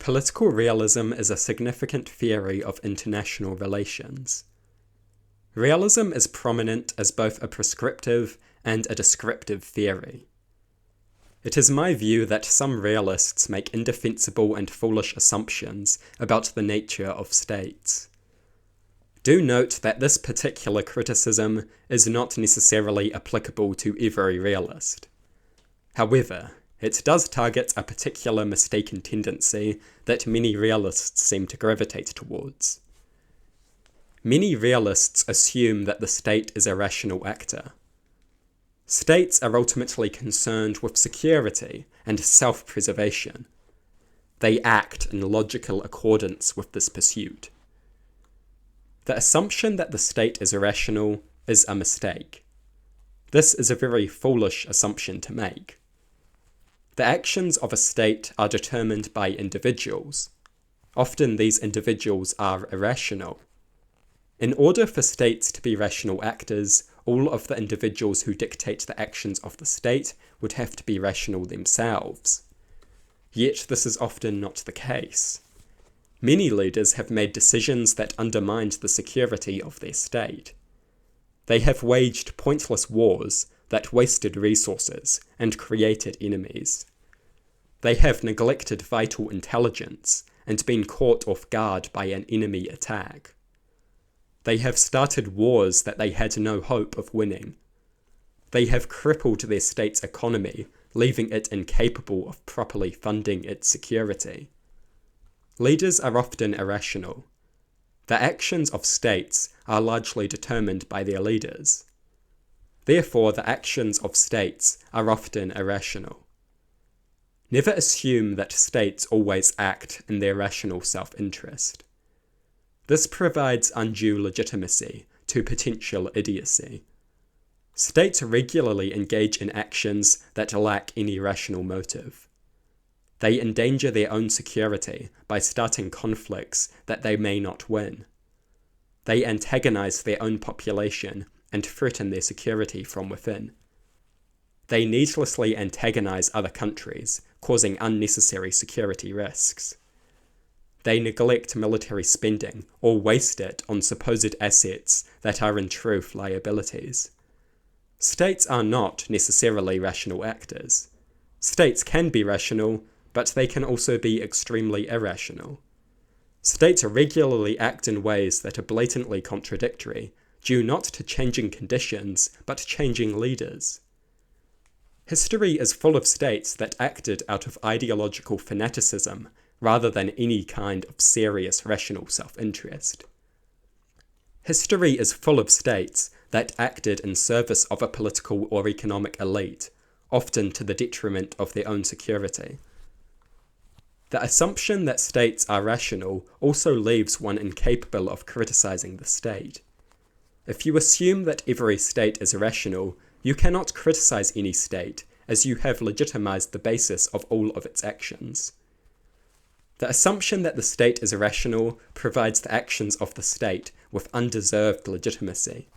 Political realism is a significant theory of international relations. Realism is prominent as both a prescriptive and a descriptive theory. It is my view that some realists make indefensible and foolish assumptions about the nature of states. Do note that this particular criticism is not necessarily applicable to every realist. However, it does target a particular mistaken tendency that many realists seem to gravitate towards. Many realists assume that the state is a rational actor. States are ultimately concerned with security and self-preservation. They act in logical accordance with this pursuit. The assumption that the state is irrational is a mistake. This is a very foolish assumption to make. The actions of a state are determined by individuals. Often these individuals are irrational. In order for states to be rational actors, all of the individuals who dictate the actions of the state would have to be rational themselves. Yet this is often not the case. Many leaders have made decisions that undermined the security of their state. They have waged pointless wars that wasted resources and created enemies. They have neglected vital intelligence and been caught off guard by an enemy attack. They have started wars that they had no hope of winning. They have crippled their state's economy, leaving it incapable of properly funding its security. Leaders are often irrational. The actions of states are largely determined by their leaders. Therefore, the actions of states are often irrational. Never assume that states always act in their rational self-interest. This provides undue legitimacy to potential idiocy. States regularly engage in actions that lack any rational motive. They endanger their own security by starting conflicts that they may not win. They antagonize their own population and threaten their security from within. They needlessly antagonize other countries, causing unnecessary security risks. They neglect military spending or waste it on supposed assets that are in truth liabilities. States are not necessarily rational actors. States can be rational, but they can also be extremely irrational. States regularly act in ways that are blatantly contradictory, due not to changing conditions, but changing leaders. History is full of states that acted out of ideological fanaticism rather than any kind of serious rational self-interest. History is full of states that acted in service of a political or economic elite, often to the detriment of their own security. The assumption that states are rational also leaves one incapable of criticizing the state. If you assume that every state is rational, you cannot criticize any state, as you have legitimized the basis of all of its actions. The assumption that the state is irrational provides the actions of the state with undeserved legitimacy.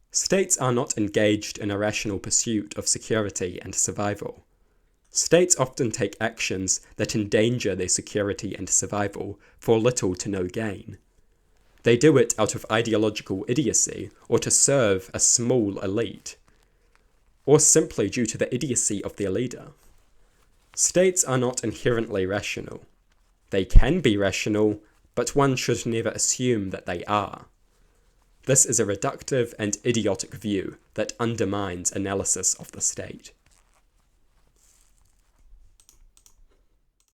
States are not engaged in a rational pursuit of security and survival. States often take actions that endanger their security and survival for little to no gain. They do it out of ideological idiocy or to serve a small elite, or simply due to the idiocy of their leader. States are not inherently rational. They can be rational, but one should never assume that they are. This is a reductive and idiotic view that undermines analysis of the state.